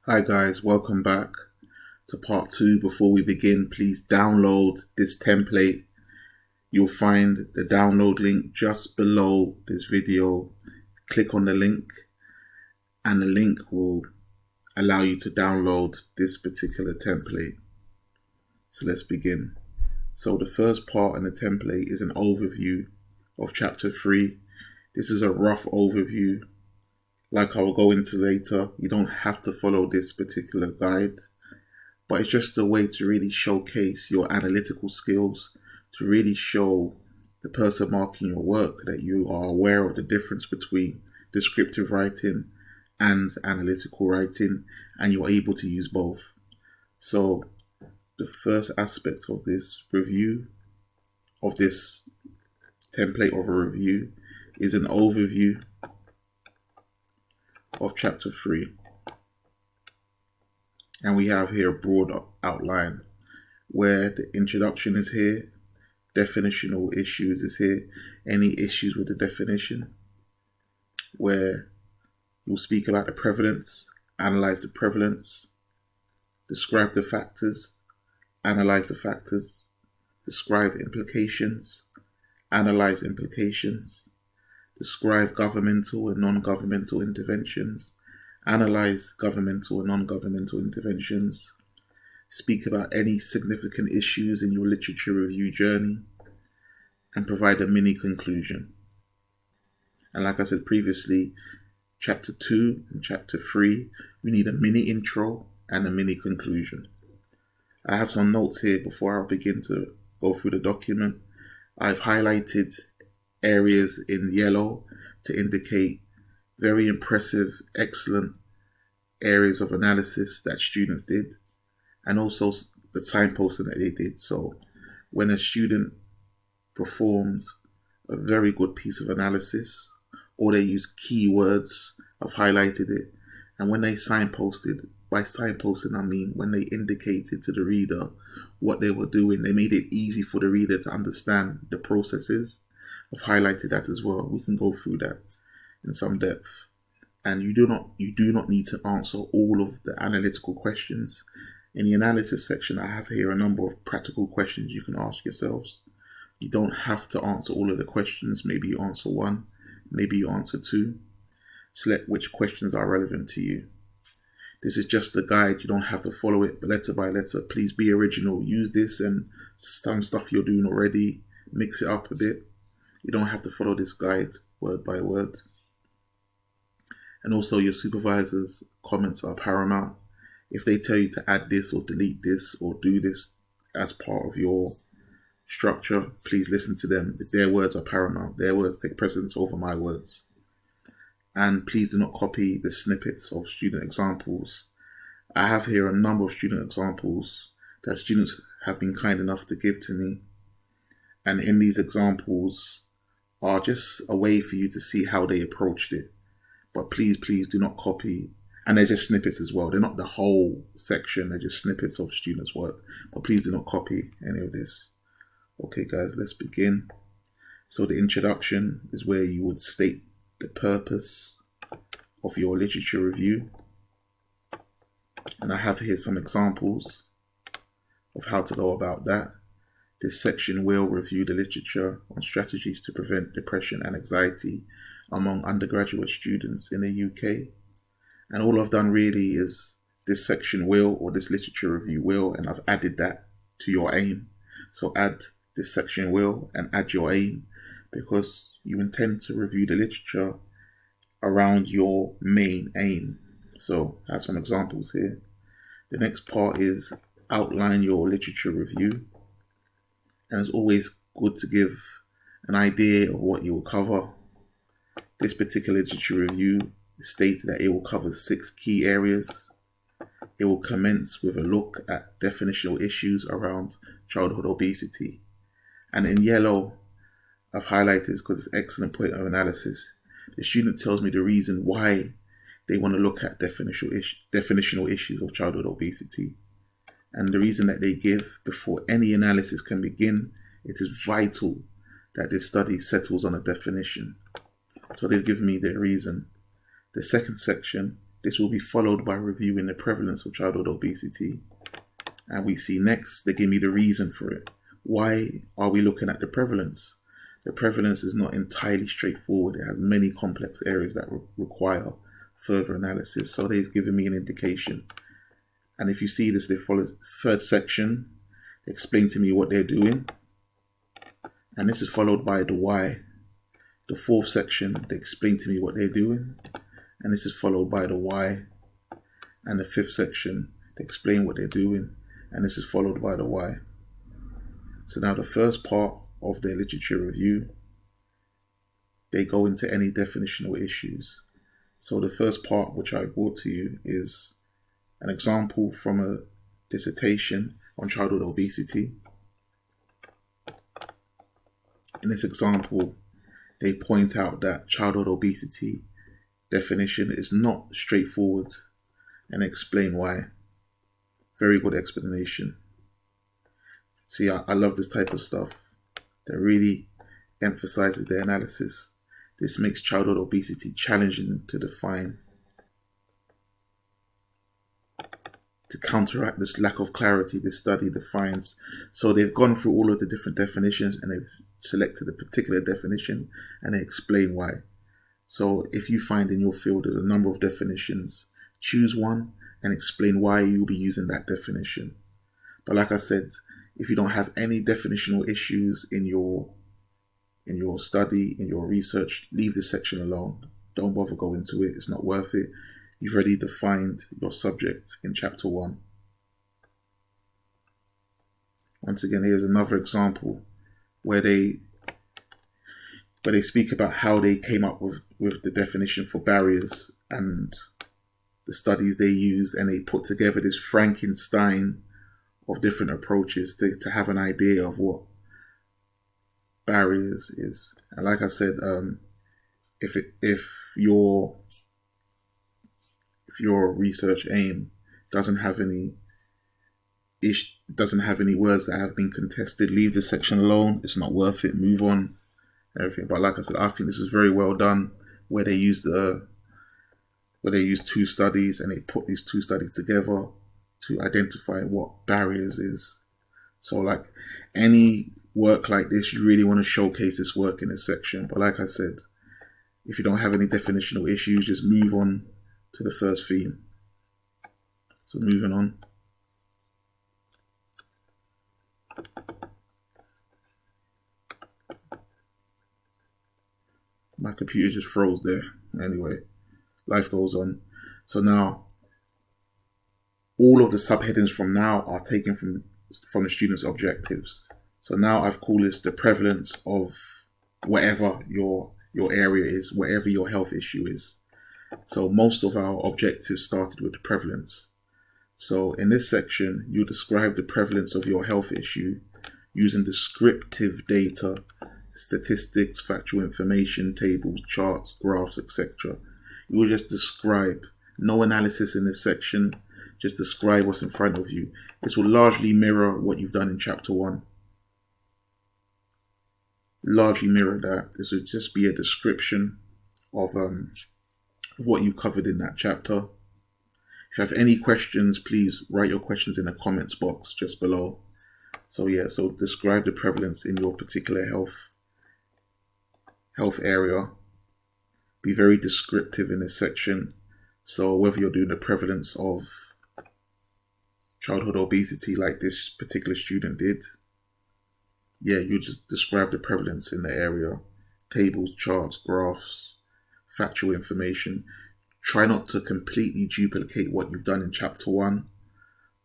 Hi guys, welcome back to part 2. Before we begin, please download this template. You'll find the download link just below this video. Click on the link and the link will allow you to download this particular template. So let's begin. So the first part in the template is an overview of chapter 3. This is a rough overview. Like I will go into later, you don't have to follow this particular guide, but it's just a way to really showcase your analytical skills, to really show the person marking your work that you are aware of the difference between descriptive writing and analytical writing, and you're able to use both. So the first aspect of this review, of this template of a review, is an overview of chapter 3. And we have here a broad outline where the introduction is here, definitional issues is here, any issues with the definition, where we'll speak about the prevalence, analyze the prevalence, describe the factors, analyze the factors, describe implications, analyze implications, describe governmental and non-governmental interventions, analyze governmental and non-governmental interventions, speak about any significant issues in your literature review journey, and provide a mini conclusion. And like I said previously, chapter 2 and chapter 3, we need a mini intro and a mini conclusion. I have some notes here before I begin to go through the document. I've highlighted areas in yellow to indicate very impressive, excellent areas of analysis that students did, and also the signposting that they did. So when a student performs a very good piece of analysis, or they use keywords, I've highlighted it. And when they signposted, by signposting I mean when they indicated to the reader what they were doing, they made it easy for the reader to understand the processes. I've highlighted that as well. We can go through that in some depth. And you do not need to answer all of the analytical questions. In the analysis section, I have here a number of practical questions you can ask yourselves. You don't have to answer all of the questions. Maybe you answer one, maybe you answer two. Select which questions are relevant to you. This is just a guide. You don't have to follow it letter by letter. Please be original. Use this and some stuff you're doing already. Mix it up a bit. You don't have to follow this guide word by word. And also your supervisor's comments are paramount. If they tell you to add this or delete this or do this as part of your structure, please listen to them. Their words are paramount. Their words take precedence over my words. And please do not copy the snippets of student examples. I have here a number of student examples that students have been kind enough to give to me. And in these examples are just a way for you to see how they approached it. But please do not copy. And they're just snippets as well. They're not the whole section. They're just snippets of students' work. But please do not copy any of this. Okay, guys, let's begin. So the introduction is where you would state the purpose of your literature review. And I have here some examples of how to go about that. This section will review the literature on strategies to prevent depression and anxiety among undergraduate students in the UK. And all I've done really is this section will, or this literature review will, and I've added that to your aim. So add this section will and add your aim, because you intend to review the literature around your main aim. So I have some examples here. The next part is outline your literature review. And it's always good to give an idea of what you will cover. This particular literature review states that it will cover 6 key areas. It will commence with a look at definitional issues around childhood obesity. And in yellow, I've highlighted this because it's an excellent point of analysis. The student tells me the reason why they want to look at definitional issues of childhood obesity. And the reason that they give before any analysis can begin, it is vital that this study settles on a definition. So they've given me their reason. The second section This will be followed by reviewing the prevalence of childhood obesity. And we see next, they give me the reason for it. Why are we looking at the prevalence? The prevalence is not entirely straightforward. It has many complex areas that require further analysis. So they've given me an indication. And if you see this, they follow the third section, explain to me what they're doing. And this is followed by the why. The fourth section, they explain to me what they're doing. And this is followed by the why. And the fifth section, they explain what they're doing. And this is followed by the why. So now the first part of their literature review, they go into any definitional issues. So the first part which I brought to you is an example from a dissertation on childhood obesity. In this example, they point out that childhood obesity definition is not straightforward and explain why. Very good explanation. See, I love this type of stuff that really emphasizes their analysis. This makes childhood obesity challenging to define. To counteract this lack of clarity, this study defines. So they've gone through all of the different definitions and they've selected a particular definition and they explain why. So if you find in your field there's a number of definitions, choose one and explain why you'll be using that definition. But like I said, if you don't have any definitional issues in your study, in your research, leave this section alone. Don't bother going into it. It's not worth it. You've already defined your subject in chapter 1. Once again, here's another example where they speak about how they came up with the definition for barriers and the studies they used, and they put together this Frankenstein of different approaches to have an idea of what barriers is. And like I said, if your research aim doesn't have any words that have been contested, leave this section alone. It's not worth it. Move on. Everything. But like I said, I think this is very well done, where they use two studies and they put these two studies together to identify what barriers is. So like any work like this, you really want to showcase this work in this section. But like I said, if you don't have any definitional issues, just move on to the first theme. So moving on. My computer just froze there. Anyway, life goes on. So now, all of the subheadings from now are taken from the students' objectives. So now I've called this the prevalence of whatever your area is, whatever your health issue is. So most of our objectives started with the prevalence. So in this section, you describe the prevalence of your health issue using descriptive data, statistics, factual information, tables, charts, graphs, etc. You will just describe. No analysis in this section. Just describe what's in front of you. This will largely mirror what you've done in chapter 1. Largely mirror that. This would just be a description of what you covered in that chapter. If you have any questions, please write your questions in the comments box just below. So yeah, so describe the prevalence in your particular health area. Be very descriptive in this section. So whether you're doing the prevalence of childhood obesity like this particular student did, yeah, you just describe the prevalence in the area. Tables, charts, graphs, factual information. Try not to completely duplicate what you've done in chapter 1.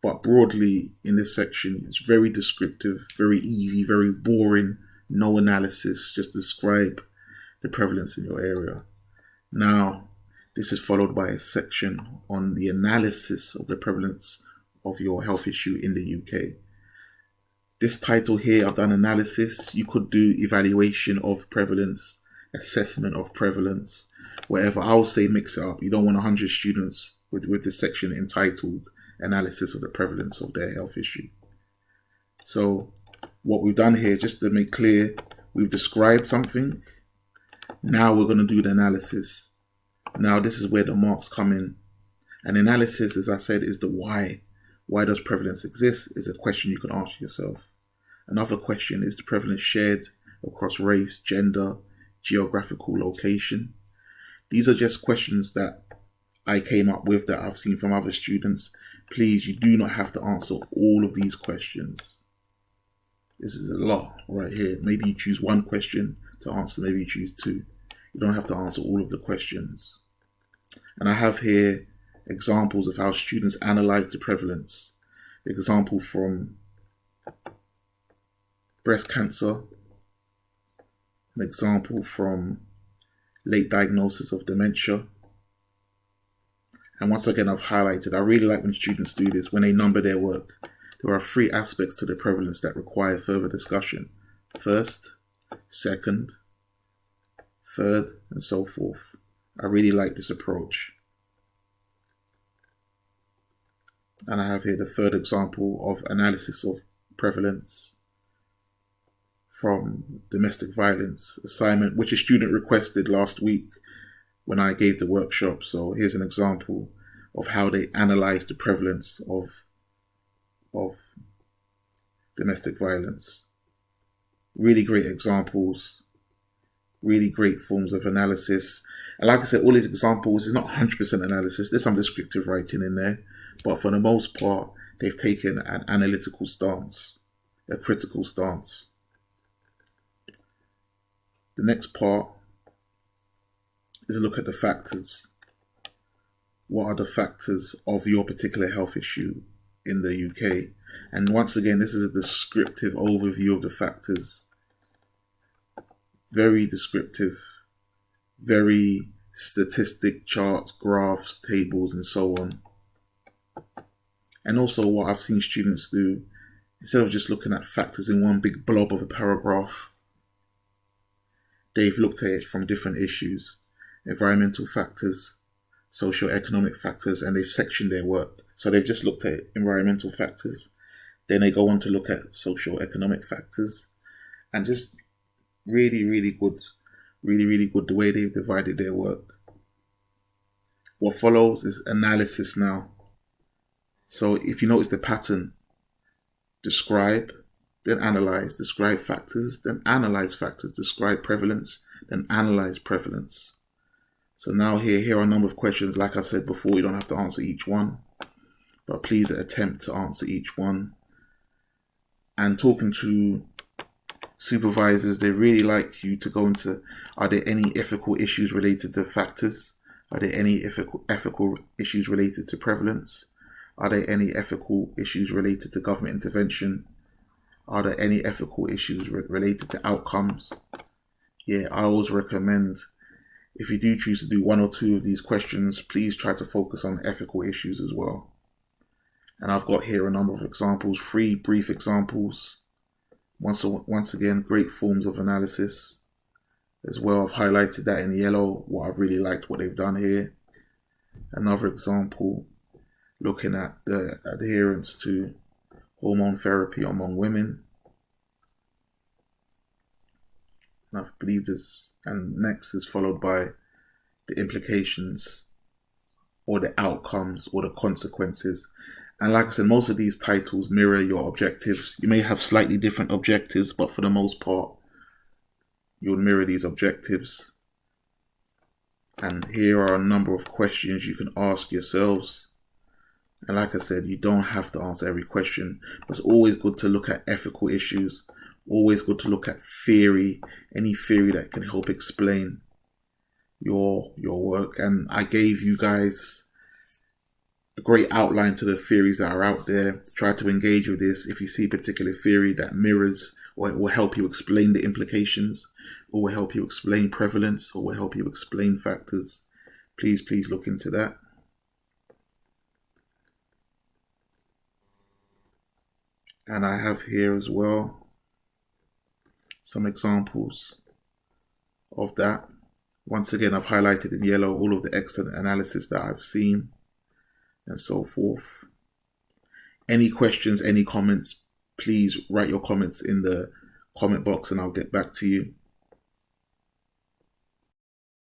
But broadly, in this section, it's very descriptive, very easy, very boring, no analysis, just describe the prevalence in your area. Now, this is followed by a section on the analysis of the prevalence of your health issue in the UK. This title here, I've done analysis. You could do evaluation of prevalence, assessment of prevalence, whatever. I would say mix it up. You don't want 100 students with this section entitled analysis of the prevalence of their health issue. So what we've done here, just to make clear, we've described something. Now we're going to do the analysis. Now this is where the marks come in. And analysis, as I said, is the why. Why does prevalence exist is a question you can ask yourself. Another question is the prevalence shared across race, gender, geographical location. These are just questions that I came up with that I've seen from other students. Please, you do not have to answer all of these questions. This is a lot right here. Maybe you choose one question to answer, maybe you choose two. You don't have to answer all of the questions. And I have here examples of how students analyze the prevalence. Example from breast cancer. An example from late diagnosis of dementia. And once again, I've highlighted, I really like when students do this, when they number their work. There are 3 aspects to the prevalence that require further discussion. First, second, third, and so forth. I really like this approach. And I have here the third example of analysis of prevalence from domestic violence assignment, which a student requested last week when I gave the workshop. So here's an example of how they analyze the prevalence of domestic violence. Really great examples, really great forms of analysis. And like I said, all these examples is not 100% analysis. There's some descriptive writing in there, but for the most part, they've taken an analytical stance, a critical stance. The next part is a look at the factors. What are the factors of your particular health issue in the UK? And once again, this is a descriptive overview of the factors. Very descriptive, very statistic charts, graphs, tables, and so on. And also what I've seen students do, instead of just looking at factors in one big blob of a paragraph, they've looked at it from different issues, environmental factors, socio-economic factors, and they've sectioned their work. So they've just looked at environmental factors, then they go on to look at socio-economic factors, and just really, really good the way they've divided their work. What follows is analysis now. So if you notice the pattern, describe, then analyze, describe factors, then analyze factors, describe prevalence, then analyze prevalence. So now here are a number of questions. Like I said before, you don't have to answer each one, but please attempt to answer each one. And talking to supervisors, they really like you to go into, are there any ethical issues related to factors? Are there any ethical issues related to prevalence? Are there any ethical issues related to government intervention? Are there any ethical issues related to outcomes? Yeah, I always recommend, if you do choose to do 1 or 2 of these questions, please try to focus on ethical issues as well. And I've got here a number of examples, 3 brief examples. Once again, great forms of analysis as well. I've highlighted that in yellow, what I've really liked, what they've done here. Another example, looking at the adherence to hormone therapy among women. And I believe this, and next is followed by the implications or the outcomes or the consequences. And like I said, most of these titles mirror your objectives. You may have slightly different objectives, but for the most part, you'll mirror these objectives. And here are a number of questions you can ask yourselves. And like I said, you don't have to answer every question, but it's always good to look at ethical issues. Always good to look at theory, any theory that can help explain your work. And I gave you guys a great outline to the theories that are out there. Try to engage with this. If you see a particular theory that mirrors or it will help you explain the implications, or will help you explain prevalence, or will help you explain factors, please look into that. And I have here as well some examples of that. Once again, I've highlighted in yellow all of the excellent analysis that I've seen and so forth. Any questions, any comments, please write your comments in the comment box and I'll get back to you.